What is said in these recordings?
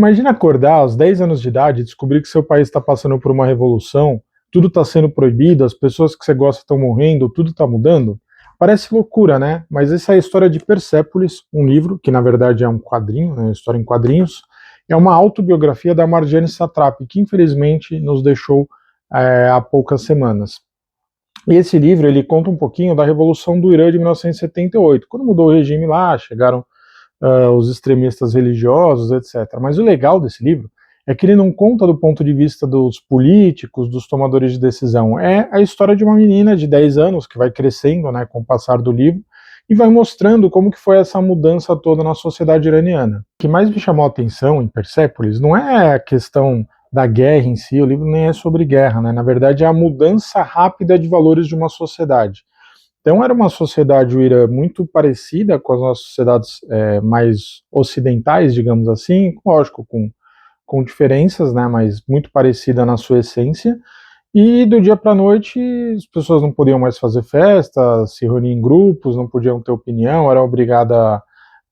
Imagina acordar aos 10 anos de idade e descobrir que seu país está passando por uma revolução, tudo está sendo proibido, as pessoas que você gosta estão morrendo, tudo está mudando. Parece loucura, né? Mas essa é a história de Persépolis, um livro que na verdade é um quadrinho, né, uma história em quadrinhos. É uma autobiografia da Marjane Satrapi, que infelizmente nos deixou há poucas semanas. E esse livro ele conta um pouquinho da Revolução do Irã de 1978, quando mudou o regime lá, chegaram os extremistas religiosos, etc. Mas o legal desse livro é que ele não conta do ponto de vista dos políticos, dos tomadores de decisão. É a história de uma menina de 10 anos que vai crescendo, né, com o passar do livro e vai mostrando como que foi essa mudança toda na sociedade iraniana. O que mais me chamou a atenção em Persépolis não é a questão da guerra em si, o livro nem é sobre guerra, né? Na verdade é a mudança rápida de valores de uma sociedade. Então era uma sociedade, o Irã, muito parecida com as nossas sociedades mais ocidentais, digamos assim, lógico, com diferenças, né, mas muito parecida na sua essência. E do dia para a noite as pessoas não podiam mais fazer festa, se reunir em grupos, não podiam ter opinião, eram obrigadas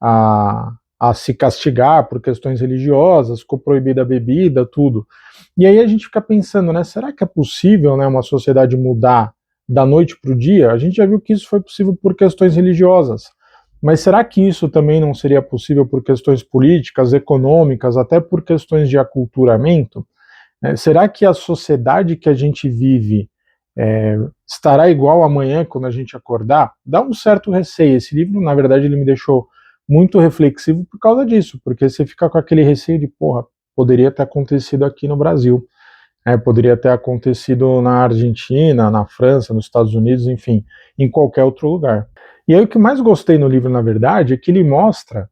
a se castigar por questões religiosas, ficou proibida a bebida, tudo. E aí a gente fica pensando, né, será que é possível, né, uma sociedade mudar da noite para o dia? A gente já viu que isso foi possível por questões religiosas, mas será que isso também não seria possível por questões políticas, econômicas, até por questões de aculturamento? Será que a sociedade que a gente vive estará igual amanhã quando a gente acordar? Dá um certo receio. Esse livro, na verdade, ele me deixou muito reflexivo por causa disso, porque você fica com aquele receio de, porra, poderia ter acontecido aqui no Brasil. Poderia ter acontecido na Argentina, na França, nos Estados Unidos, enfim, em qualquer outro lugar. E aí o que mais gostei no livro, na verdade, é que ele mostra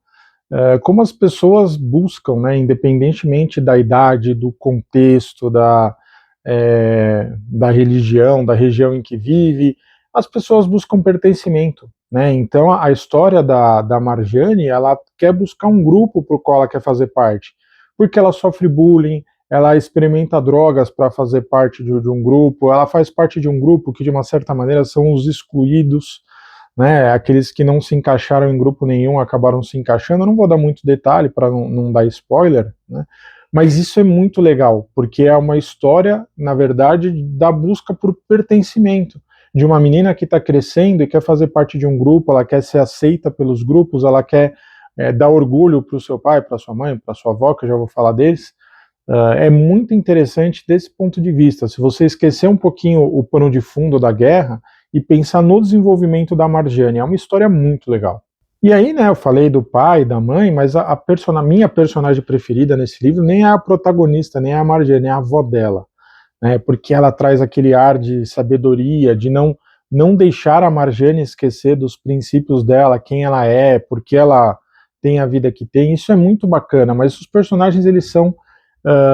como as pessoas buscam, né, independentemente da idade, do contexto, da religião, da região em que vive, as pessoas buscam pertencimento. Né? Então a história da Marjane, ela quer buscar um grupo para o qual ela quer fazer parte, porque ela sofre bullying, ela experimenta drogas para fazer parte de um grupo, ela faz parte de um grupo que de uma certa maneira são os excluídos, né, aqueles que não se encaixaram em grupo nenhum acabaram se encaixando. Eu não vou dar muito detalhe para não dar spoiler, né, mas isso é muito legal, porque é uma história, na verdade, da busca por pertencimento, de uma menina que está crescendo e quer fazer parte de um grupo, ela quer ser aceita pelos grupos, ela quer dar orgulho para o seu pai, para sua mãe, para sua avó, que eu já vou falar deles. É muito interessante desse ponto de vista. Se você esquecer um pouquinho o pano de fundo da guerra e pensar no desenvolvimento da Marjane, é uma história muito legal. E aí, né, eu falei do pai, da mãe, mas minha personagem preferida nesse livro nem é a protagonista, nem é a Marjane, é a avó dela, né, porque ela traz aquele ar de sabedoria, de não deixar a Marjane esquecer dos princípios dela, quem ela é, porque ela tem a vida que tem. Isso é muito bacana, mas os personagens, eles são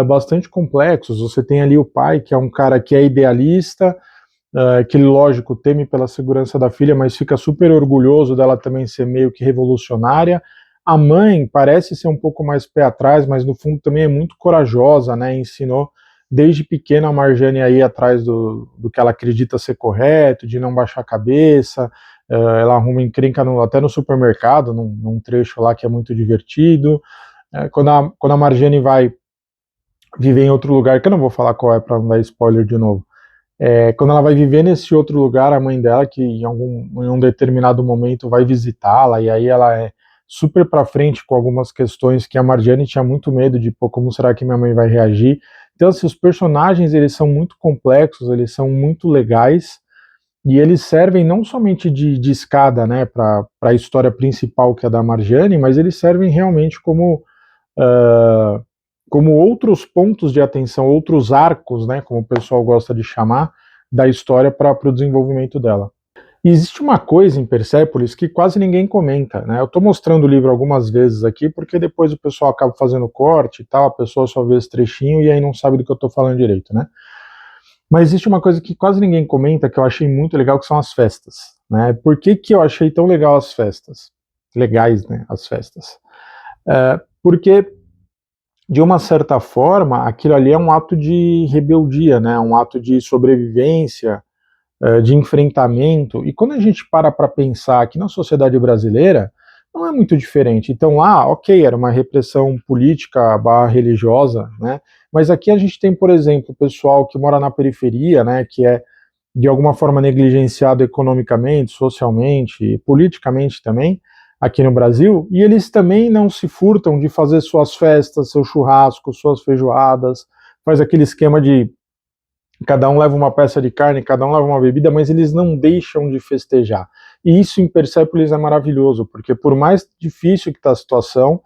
bastante complexos. Você tem ali o pai, que é um cara que é idealista, que lógico teme pela segurança da filha, mas fica super orgulhoso dela também ser meio que revolucionária. A mãe parece ser um pouco mais pé atrás, mas no fundo também é muito corajosa, né? Ensinou desde pequena a Marjane a ir atrás do que ela acredita ser correto, de não baixar a cabeça. Ela arruma encrenca até no supermercado, num trecho lá que é muito divertido. Quando a Marjane vai viver em outro lugar, que eu não vou falar qual é para não dar spoiler de novo. Quando ela vai viver nesse outro lugar, a mãe dela, que em um determinado momento vai visitá-la, e aí ela é super para frente com algumas questões que a Marjane tinha muito medo de, pô, como será que minha mãe vai reagir? Então, assim, os personagens, eles são muito complexos, eles são muito legais, e eles servem não somente de escada, né, para a história principal, que é da Marjane, mas eles servem realmente como outros pontos de atenção, outros arcos, né, como o pessoal gosta de chamar, da história para o desenvolvimento dela. E existe uma coisa em Persépolis que quase ninguém comenta, né? Eu estou mostrando o livro algumas vezes aqui, porque depois o pessoal acaba fazendo corte e tal, a pessoa só vê esse trechinho e aí não sabe do que eu estou falando direito, né? Mas existe uma coisa que quase ninguém comenta, que eu achei muito legal, que são as festas, né? Por que eu achei tão legal as festas? Legais, né, as festas. Porque de uma certa forma, aquilo ali é um ato de rebeldia, né? Um ato de sobrevivência, de enfrentamento. E quando a gente para pensar aqui na sociedade brasileira, não é muito diferente. Então lá, ok, era uma repressão política barra religiosa, né? Mas aqui a gente tem, por exemplo, o pessoal que mora na periferia, né, que é de alguma forma negligenciado economicamente, socialmente, politicamente também, aqui no Brasil, e eles também não se furtam de fazer suas festas, seus churrascos, suas feijoadas, faz aquele esquema de cada um leva uma peça de carne, cada um leva uma bebida, mas eles não deixam de festejar. E isso em Persépolis é maravilhoso, porque por mais difícil que está a situação,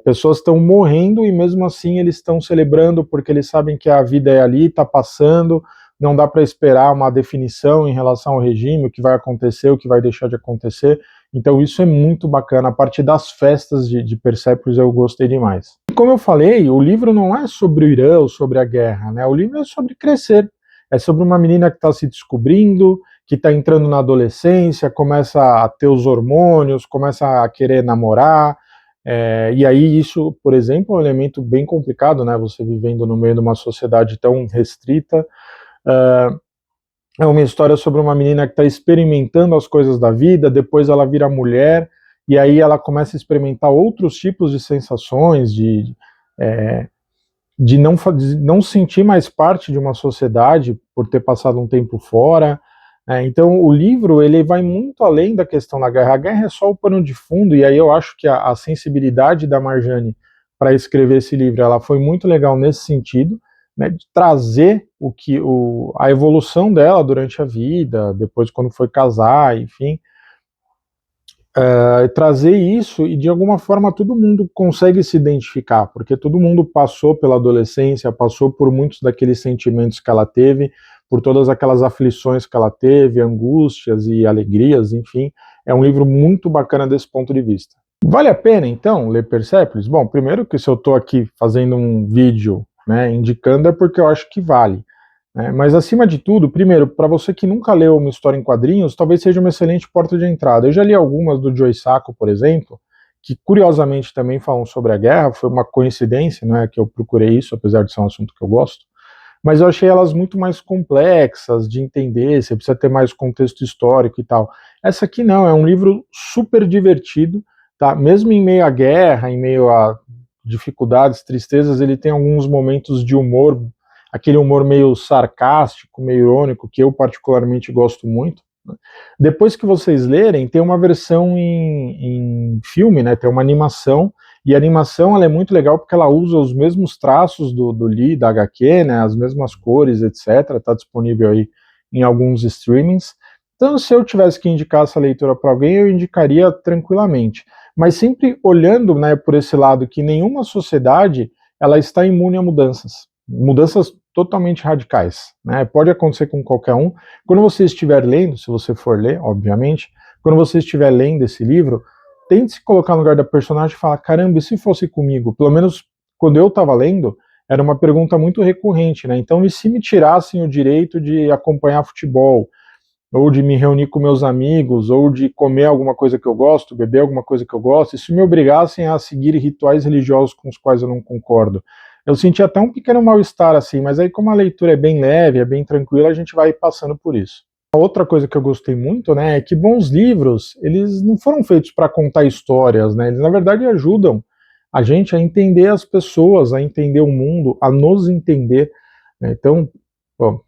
pessoas estão morrendo e mesmo assim eles estão celebrando porque eles sabem que a vida é ali, está passando, não dá para esperar uma definição em relação ao regime, o que vai acontecer, o que vai deixar de acontecer. Então isso é muito bacana. A parte das festas de Persépolis eu gostei demais. E como eu falei, o livro não é sobre o Irã ou sobre a guerra, né? O livro é sobre crescer. É sobre uma menina que está se descobrindo, que está entrando na adolescência, começa a ter os hormônios, começa a querer namorar. E aí isso, por exemplo, é um elemento bem complicado, né? Você vivendo no meio de uma sociedade tão restrita. É uma história sobre uma menina que está experimentando as coisas da vida, depois ela vira mulher, e aí ela começa a experimentar outros tipos de sensações, de não sentir mais parte de uma sociedade por ter passado um tempo fora. Então o livro ele vai muito além da questão da guerra. A guerra é só o pano de fundo, e aí eu acho que a sensibilidade da Marjane para escrever esse livro ela foi muito legal nesse sentido, né, de trazer a evolução dela durante a vida, depois quando foi casar, enfim, trazer isso e de alguma forma todo mundo consegue se identificar, porque todo mundo passou pela adolescência, passou por muitos daqueles sentimentos que ela teve, por todas aquelas aflições que ela teve, angústias e alegrias, enfim, é um livro muito bacana desse ponto de vista. Vale a pena, então, ler Persépolis? Bom, primeiro que se eu estou aqui fazendo um vídeo, né, indicando é porque eu acho que vale. Né? Mas, acima de tudo, primeiro, para você que nunca leu uma história em quadrinhos, talvez seja uma excelente porta de entrada. Eu já li algumas do Joe Sacco, por exemplo, que curiosamente também falam sobre a guerra, foi uma coincidência, né, que eu procurei isso, apesar de ser um assunto que eu gosto, mas eu achei elas muito mais complexas de entender, você precisa ter mais contexto histórico e tal. Essa aqui não, é um livro super divertido, tá? Mesmo em meio à guerra, em meio a dificuldades, tristezas, ele tem alguns momentos de humor, aquele humor meio sarcástico, meio irônico, que eu particularmente gosto muito. Né? Depois que vocês lerem, tem uma versão em filme, né? Tem uma animação, e a animação ela é muito legal porque ela usa os mesmos traços do Lee, da HQ, né? As mesmas cores, etc. Está disponível aí em alguns streamings. Então, se eu tivesse que indicar essa leitura para alguém, eu indicaria tranquilamente. Mas sempre olhando, né, por esse lado que nenhuma sociedade ela está imune a mudanças totalmente radicais. Né? Pode acontecer com qualquer um. Quando você estiver lendo, se você for ler, obviamente, quando você estiver lendo esse livro, tente se colocar no lugar da personagem e falar, caramba, e se fosse comigo? Pelo menos quando eu estava lendo, era uma pergunta muito recorrente, né? Então, e se me tirassem o direito de acompanhar futebol, ou de me reunir com meus amigos, ou de comer alguma coisa que eu gosto, beber alguma coisa que eu gosto, e se me obrigassem a seguir rituais religiosos com os quais eu não concordo? Eu senti até um pequeno mal-estar assim, mas aí como a leitura é bem leve, é bem tranquila, a gente vai passando por isso. Outra coisa que eu gostei muito, né, é que bons livros, eles não foram feitos para contar histórias, né, eles na verdade ajudam a gente a entender as pessoas, a entender o mundo, a nos entender. Né? Então, bom,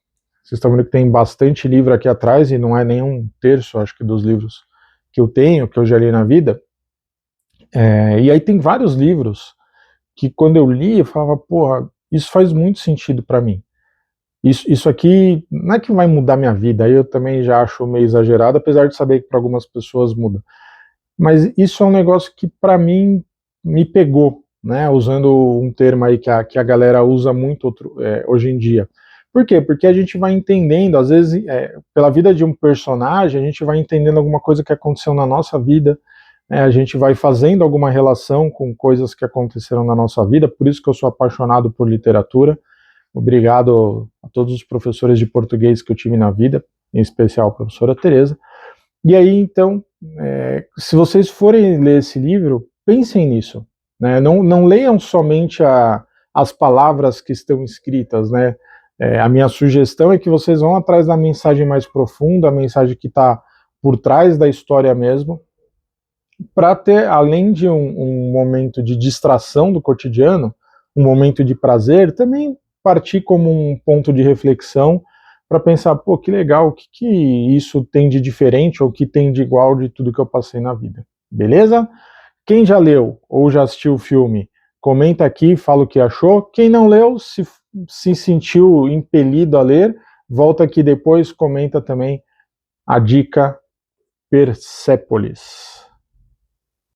vocês estão vendo que tem bastante livro aqui atrás, e não é nem um terço, acho que, dos livros que eu tenho, que eu já li na vida. E aí tem vários livros que quando eu li, eu falava, porra, isso faz muito sentido para mim. Isso aqui não é que vai mudar minha vida, aí eu também já acho meio exagerado, apesar de saber que para algumas pessoas muda. Mas isso é um negócio que para mim me pegou, né? Usando um termo aí que a galera usa muito hoje em dia. Por quê? Porque a gente vai entendendo, às vezes, pela vida de um personagem, a gente vai entendendo alguma coisa que aconteceu na nossa vida, né? A gente vai fazendo alguma relação com coisas que aconteceram na nossa vida, por isso que eu sou apaixonado por literatura. Obrigado a todos os professores de português que eu tive na vida, em especial a professora Tereza. E aí, então, se vocês forem ler esse livro, pensem nisso. Né? Não leiam somente as palavras que estão escritas. Né? A minha sugestão é que vocês vão atrás da mensagem mais profunda, a mensagem que está por trás da história mesmo, para ter, além de um momento de distração do cotidiano, um momento de prazer, também partir como um ponto de reflexão para pensar, pô, que legal, o que, que isso tem de diferente ou o que tem de igual de tudo que eu passei na vida. Beleza? Quem já leu ou já assistiu o filme, comenta aqui, fala o que achou. Quem não leu, se sentiu impelido a ler, volta aqui depois, comenta também a dica Persépolis.